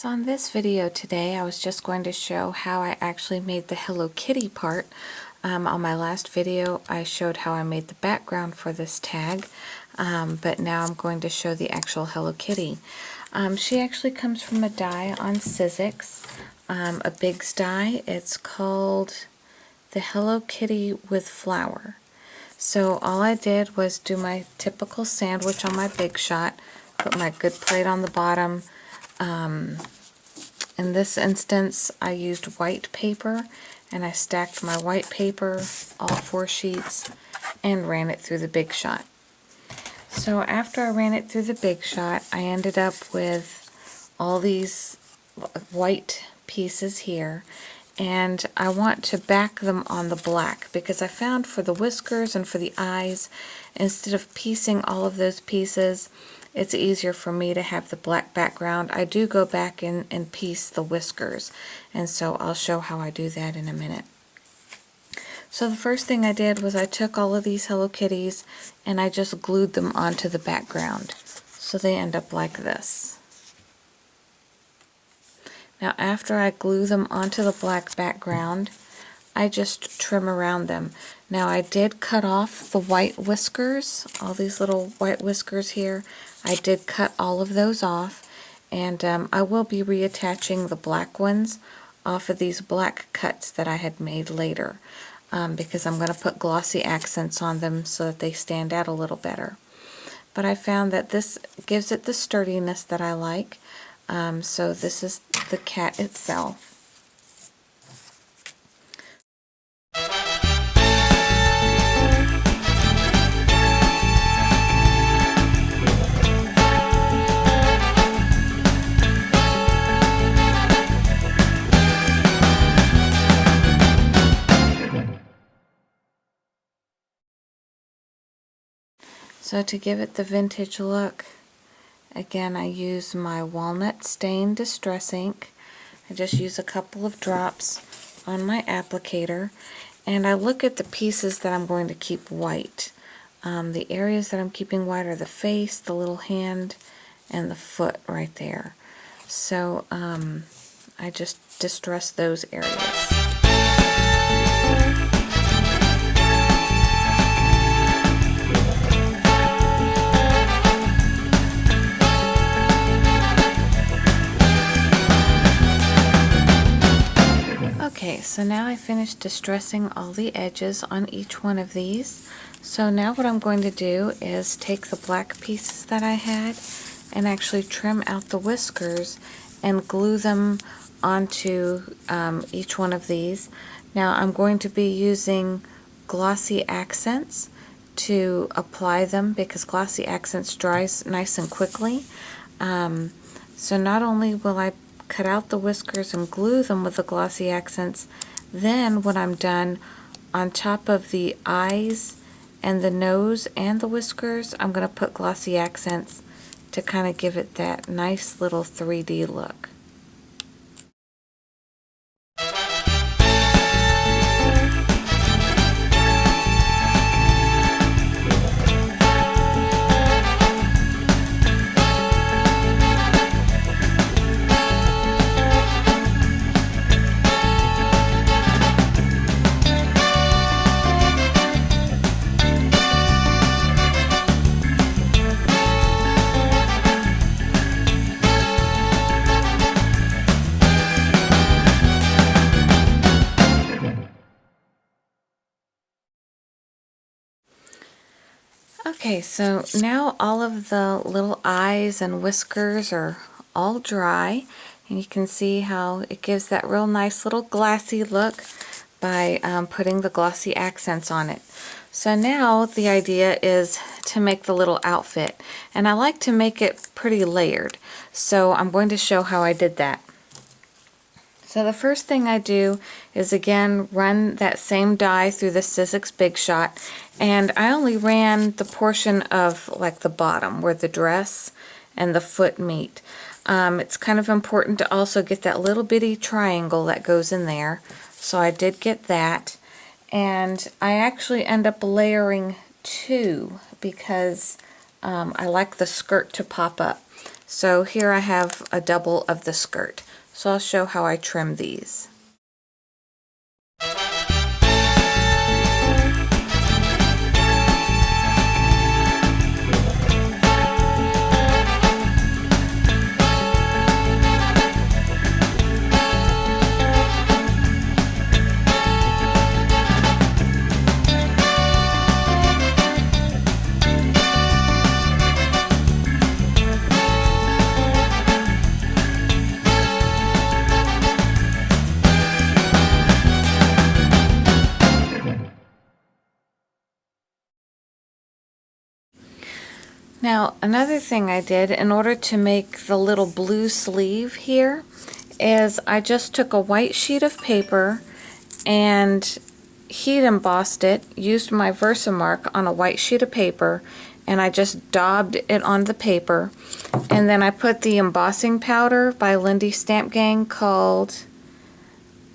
So in this video today, I was just going to show how I actually made the Hello Kitty part. On my last video, I showed how I made the background for this tag, but now I'm going to show the actual Hello Kitty. She actually comes from a die on Sizzix, a Bigz Die. It's called the Hello Kitty with Flower. So all I did was do my typical sandwich on my Big Shot, put my good plate on the bottom. In this instance, I used white paper, and I stacked my white paper, all 4 sheets, and ran it through the Big Shot. So after I ran it through the Big Shot, I ended up with all these white pieces here, and I want to back them on the black because I found for the whiskers and for the eyes, instead of piecing all of those pieces, it's easier for me to have the black background. I do go back in and piece the whiskers, and so I'll show how I do that in a minute. So the first thing I did was I took all of these Hello Kitties and I just glued them onto the background. So they end up like this. Now after I glue them onto the black background, I just trim around them. Now I did cut off the white whiskers, all these little white whiskers here. I did cut all of those off, and I will be reattaching the black ones off of these black cuts that I had made later, because I'm going to put glossy accents on them so that they stand out a little better. But I found that this gives it the sturdiness that I like, so this is the cat itself. So to give it the vintage look, again I use my Walnut Stain Distress Ink. I just use a couple of drops on my applicator, and I look at the pieces that I'm going to keep white. The areas that I'm keeping white are the face, the little hand, and the foot right there. So I just distress those areas. Okay, so now I finished distressing all the edges on each one of these. So now what I'm going to do is take the black pieces that I had and actually trim out the whiskers and glue them onto each one of these. Now I'm going to be using Glossy Accents to apply them because Glossy Accents dries nice and quickly. So not only will I cut out the whiskers and glue them with the Glossy Accents, then when I'm done, on top of the eyes and the nose and the whiskers, I'm going to put Glossy Accents to kind of give it that nice little 3D look. Okay, so now all of the little eyes and whiskers are all dry, and you can see how it gives that real nice little glassy look by putting the Glossy Accents on it. So now the idea is to make the little outfit, and I like to make it pretty layered, so I'm going to show how I did that. So the first thing I do is again run that same die through the Sizzix Big Shot, and I only ran the portion of like the bottom where the dress and the foot meet. It's kind of important to also get that little bitty triangle that goes in there, so I did get that, and I actually end up layering 2 because I like the skirt to pop up. So here I have a double of the skirt. So I'll show how I trim these. Now, another thing I did in order to make the little blue sleeve here is I just took a white sheet of paper and heat embossed it, used my Versamark on a white sheet of paper, and I just daubed it on the paper. And then I put the embossing powder by Lindy Stamp Gang called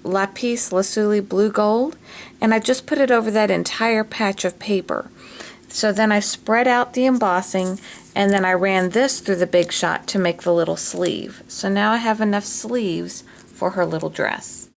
Lapis Lazuli Blue Gold, and I just put it over that entire patch of paper. So then I spread out the embossing, and then I ran this through the Big Shot to make the little sleeve. So now I have enough sleeves for her little dress.